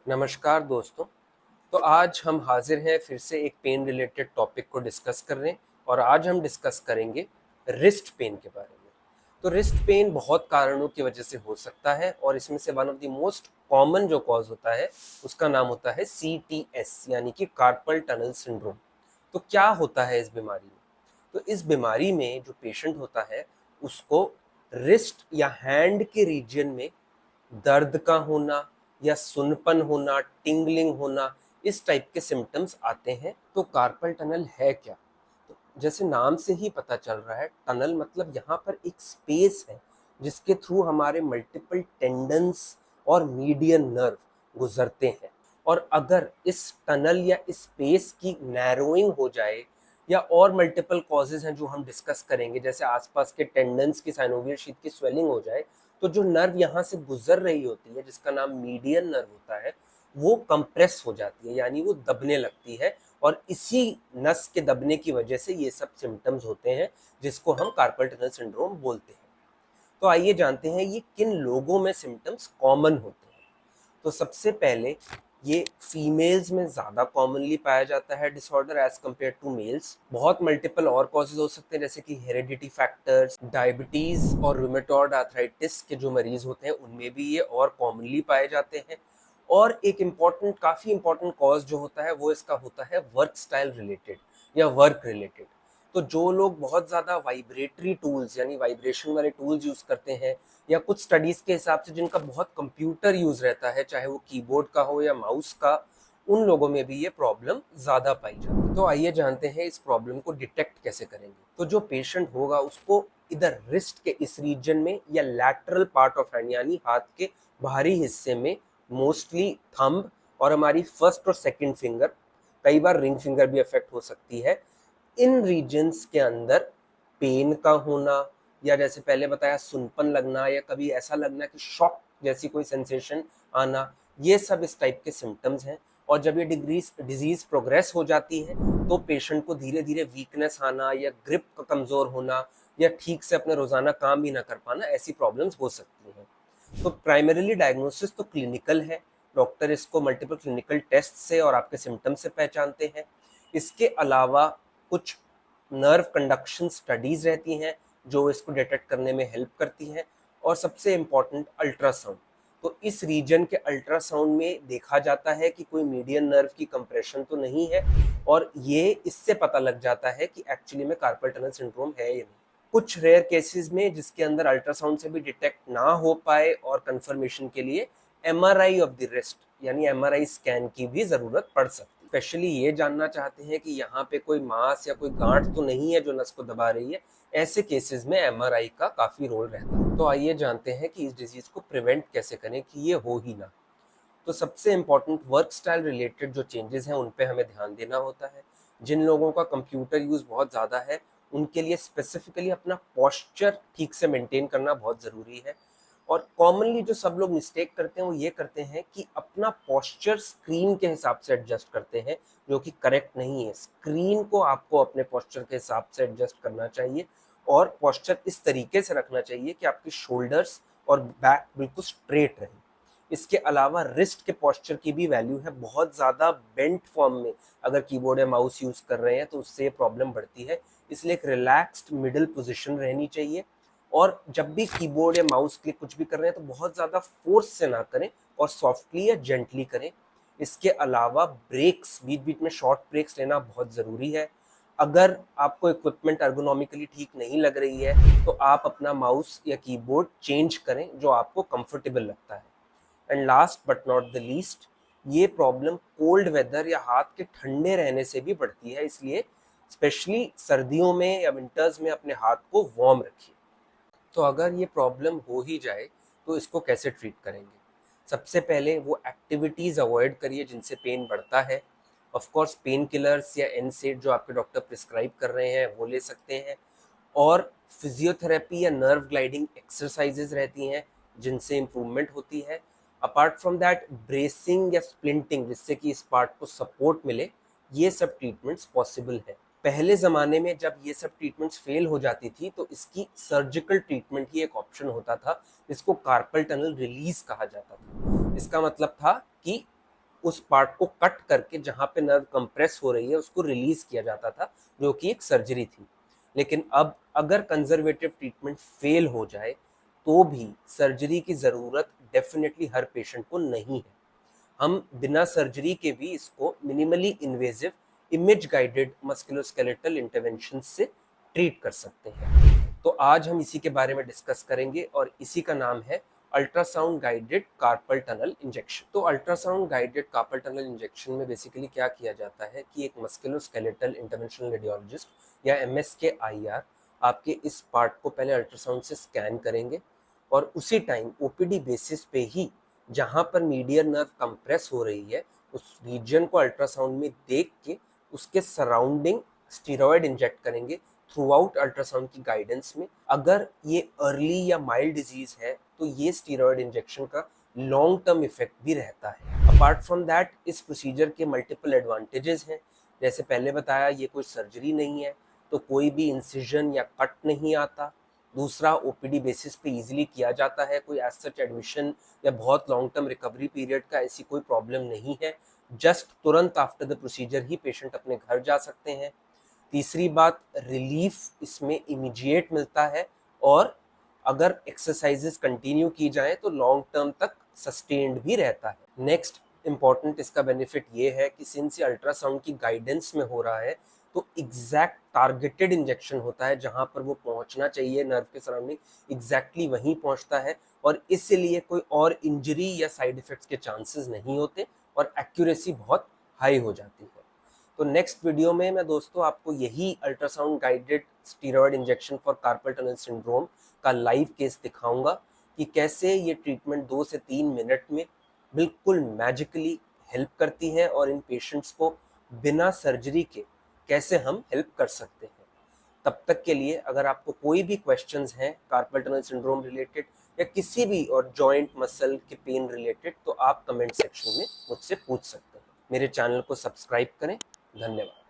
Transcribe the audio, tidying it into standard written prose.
नमस्कार दोस्तों। तो आज हम हाजिर हैं फिर से एक पेन रिलेटेड टॉपिक को डिस्कस करने। और आज हम डिस्कस करेंगे रिस्ट पेन के बारे में। तो रिस्ट पेन बहुत कारणों की वजह से हो सकता है और इसमें से one of the most common जो कॉज होता है उसका नाम होता है CTS यानी कि कार्पल टनल सिंड्रोम। तो क्या होता है इस बीमारी में? तो इस बीमारी में जो पेशेंट होता है उसको रिस्ट या हैंड के रीजन में दर्द का होना या सुनपन होना, टिंगलिंग होना, इस टाइप के सिम्टम्स आते हैं। तो कार्पल टनल है क्या? तो जैसे नाम से ही पता चल रहा है, टनल मतलब यहाँ पर एक स्पेस है जिसके थ्रू हमारे मल्टीपल टेंडन्स और मीडियन नर्व गुजरते हैं। और अगर इस टनल या इस स्पेस की नैरोइंग हो जाए या और मल्टीपल कॉजेज हैं जो हम डिस्कस करेंगे, जैसे आसपास के टेंडन्स की साइनोवियल शीथ की स्वेलिंग हो जाए, तो जो नर्व यहाँ से गुजर रही होती है जिसका नाम मीडियन नर्व होता है वो कंप्रेस हो जाती है, यानी वो दबने लगती है। और इसी नस के दबने की वजह से ये सब सिम्टम्स होते हैं जिसको हम कार्पल टनल सिंड्रोम बोलते हैं। तो आइए जानते हैं ये किन लोगों में सिम्टम्स कॉमन होते हैं। तो सबसे पहले ये फीमेल्स में ज़्यादा कॉमनली पाया जाता है disorder as compared to males. बहुत मल्टीपल और कॉजेज हो सकते हैं जैसे कि हेरिडिटी फैक्टर्स, डायबिटीज़ और रूमेटॉइड आर्थराइटिस के जो मरीज होते हैं उनमें भी ये और कॉमनली पाए जाते हैं। और एक इम्पॉर्टेंट, काफ़ी इम्पॉर्टेंट कॉज जो होता है वो इसका होता है वर्क स्टाइल रिलेटेड या वर्क रिलेटेड। तो जो लोग बहुत ज़्यादा वाइब्रेटरी टूल्स यानी वाइब्रेशन वाले टूल्स यूज़ करते हैं, या कुछ स्टडीज़ के हिसाब से जिनका बहुत कंप्यूटर यूज़ रहता है, चाहे वो कीबोर्ड का हो या माउस का, उन लोगों में भी ये प्रॉब्लम ज़्यादा पाई जाती है। तो आइए जानते हैं इस प्रॉब्लम को डिटेक्ट कैसे करेंगे। तो जो पेशेंट होगा उसको इधर रिस्ट के इस रीजन में या लैटरल पार्ट ऑफ हैंड यानी हाथ के बाहरी हिस्से में, मोस्टली थंब और हमारी फर्स्ट और सेकंड फिंगर, कई बार रिंग फिंगर भी अफेक्ट हो सकती है, इन रीजन्स के अंदर पेन का होना, या जैसे पहले बताया सुनपन लगना, या कभी ऐसा लगना कि शॉक जैसी कोई सेंसेशन आना, ये सब इस टाइप के सिम्टम्स हैं। और जब ये डिजीज प्रोग्रेस हो जाती है तो पेशेंट को धीरे धीरे वीकनेस आना या ग्रिप का कमज़ोर होना या ठीक से अपने रोज़ाना काम भी ना कर पाना, ऐसी प्रॉब्लम्स हो सकती हैं। तो प्राइमरीली डायग्नोसिस तो क्लिनिकल है। डॉक्टर इसको मल्टीपल क्लिनिकल टेस्ट से और आपके सिम्टम्स से पहचानते हैं। इसके अलावा कुछ नर्व कंडक्शन स्टडीज़ रहती हैं जो इसको डिटेक्ट करने में हेल्प करती हैं। और सबसे इम्पॉर्टेंट अल्ट्रासाउंड। तो इस रीजन के अल्ट्रासाउंड में देखा जाता है कि कोई मीडियन नर्व की कंप्रेशन तो नहीं है, और ये इससे पता लग जाता है कि एक्चुअली में कार्पल टनल सिंड्रोम है या नहीं। कुछ रेयर केसेस में जिसके अंदर अल्ट्रासाउंड से भी डिटेक्ट ना हो पाए और कंफर्मेशन के लिए MRI ऑफ द रिस्ट यानी MRI स्कैन की भी ज़रूरत पड़ सकती है। स्पेशली ये जानना चाहते हैं कि यहाँ पे कोई मांस या कोई गांठ तो नहीं है जो नस को दबा रही है, ऐसे केसेस में MRI का काफ़ी रोल रहता है। तो आइए जानते हैं कि इस डिजीज़ को प्रिवेंट कैसे करें कि ये हो ही ना। तो सबसे इम्पॉर्टेंट वर्क स्टाइल रिलेटेड जो चेंजेस हैं उन पे हमें ध्यान देना होता है। जिन लोगों का कंप्यूटर यूज़ बहुत ज़्यादा है उनके लिए स्पेसिफिकली अपना पोस्चर ठीक से मेंटेन करना बहुत ज़रूरी है। और कॉमनली जो सब लोग मिस्टेक करते हैं वो ये करते हैं कि अपना पोस्चर स्क्रीन के हिसाब से एडजस्ट करते हैं, जो कि करेक्ट नहीं है। स्क्रीन को आपको अपने पोस्चर के हिसाब से एडजस्ट करना चाहिए और पोस्चर इस तरीके से रखना चाहिए कि आपकी शोल्डर्स और बैक बिल्कुल स्ट्रेट रहे। इसके अलावा रिस्ट के पोस्चर की भी वैल्यू है। बहुत ज़्यादा बेंट फॉर्म में अगर कीबोर्ड या माउस यूज़ कर रहे हैं तो उससे ये प्रॉब्लम बढ़ती है। इसलिए एक रिलैक्स्ड मिडिल पोजीशन रहनी चाहिए। और जब भी कीबोर्ड या माउस क्लिक कुछ भी कर रहे हैं तो बहुत ज़्यादा फोर्स से ना करें और सॉफ्टली या जेंटली करें। इसके अलावा ब्रेक्स, बीच बीच में शॉर्ट ब्रेक्स लेना बहुत ज़रूरी है। अगर आपको इक्विपमेंट अर्गोनॉमिकली ठीक नहीं लग रही है तो आप अपना माउस या कीबोर्ड चेंज करें जो आपको कंफर्टेबल लगता है। And last but not the least, ये प्रॉब्लम कोल्ड वेदर या हाथ के ठंडे रहने से भी बढ़ती है, इसलिए स्पेशली सर्दियों में या विंटर्स में अपने हाथ को वार्म रखिए। तो अगर ये प्रॉब्लम हो ही जाए तो इसको कैसे ट्रीट करेंगे? सबसे पहले वो एक्टिविटीज़ अवॉइड करिए जिनसे पेन बढ़ता है। ऑफ कोर्स पेन किलर्स या एनसेड जो आपके डॉक्टर प्रिस्क्राइब कर रहे हैं वो ले सकते हैं। और फिजियोथेरेपी या नर्व ग्लाइडिंग एक्सरसाइजेज रहती हैं जिनसे इम्प्रूवमेंट होती है। अपार्ट फ्रॉम दैट ब्रेसिंग या स्प्लिंटिंग जिससे कि इस पार्ट को सपोर्ट मिले, ये सब ट्रीटमेंट्स पॉसिबल है। पहले ज़माने में जब ये सब ट्रीटमेंट्स फेल हो जाती थी तो इसकी सर्जिकल ट्रीटमेंट ही एक ऑप्शन होता था जिसको कार्पल टनल रिलीज कहा जाता था। इसका मतलब था कि उस पार्ट को कट करके जहाँ पे नर्व कंप्रेस हो रही है उसको रिलीज किया जाता था, जो कि एक सर्जरी थी। लेकिन अब अगर कंजर्वेटिव ट्रीटमेंट फेल हो जाए तो भी सर्जरी की ज़रूरत डेफिनेटली हर पेशेंट को नहीं है। हम बिना सर्जरी के भी इसको minimally invasive image guided musculoskeletal intervention से ट्रीट कर सकते हैं। तो आज हम इसी के बारे में डिस्कस करेंगे और इसी का नाम है ultrasound guided carpal tunnel injection. तो ultrasound guided carpal tunnel injection में बेसिकली क्या किया जाता है कि एक मस्कुलोस्केलेटल इंटरवेंशनल रेडियोलॉजिस्ट या एमएसके आईआर आपके इस पार्ट को पहले अल्ट्रासाउंड से स्कैन करेंगे और उसी टाइम ओपीडी बेसिस पे ही जहाँ पर मीडियन नर्व कंप्रेस हो रही है उस रीजन को अल्ट्रासाउंड में देख के उसके सराउंडिंग स्टीरॉयड इंजेक्ट करेंगे थ्रू आउट अल्ट्रासाउंड की गाइडेंस में। अगर ये अर्ली या माइल्ड डिजीज है तो ये स्टीरॉयड इंजेक्शन का लॉन्ग टर्म इफेक्ट भी रहता है। अपार्ट फ्रॉम दैट इस प्रोसीजर के मल्टीपल एडवांटेजेस हैं। जैसे पहले बताया, ये कोई सर्जरी नहीं है तो कोई भी इंसिजन या कट नहीं आता। दूसरा, ओपीडी बेसिस पे इजीली किया जाता है, कोई एज सच एडमिशन या बहुत लॉन्ग टर्म रिकवरी पीरियड का ऐसी कोई प्रॉब्लम नहीं है। जस्ट तुरंत after the procedure he patient अपने घर जा सकते हैं। तीसरी बात, रिलीफ इसमें इमीडिएट मिलता है और अगर एक्सरसाइजेस कंटिन्यू की जाए तो लॉन्ग टर्म तक सस्टेन्ड भी रहता है। नेक्स्ट इम्पॉर्टेंट इसका बेनिफिट ये है कि सिंस ये अल्ट्रासाउंड की गाइडेंस में हो रहा है तो एग्जैक्ट टारगेटेड इंजेक्शन होता है, जहां पर वो पहुंचना चाहिए नर्व के सराउंडिंग एग्जैक्टली वहीं पहुंचता है और इसलिए कोई और इंजरी या साइड इफेक्ट्स के चांसेस नहीं होते और एक्यूरेसी बहुत हाई हो जाती है। तो नेक्स्ट वीडियो में मैं दोस्तों आपको यही ultrasound guided steroid injection for carpal tunnel syndrome का लाइव केस दिखाऊंगा कि कैसे ये ट्रीटमेंट 2 से 3 मिनट में बिल्कुल मैजिकली हेल्प करती है और इन पेशेंट्स को बिना सर्जरी के कैसे हम हेल्प कर सकते हैं। तब तक के लिए अगर आपको कोई भी क्वेश्चंस हैं कार्पल टनल सिंड्रोम रिलेटेड या किसी भी और जॉइंट मसल के पेन रिलेटेड तो आप कमेंट सेक्शन में मुझसे पूछ सकते हैं। मेरे चैनल को सब्सक्राइब करें। धन्यवाद।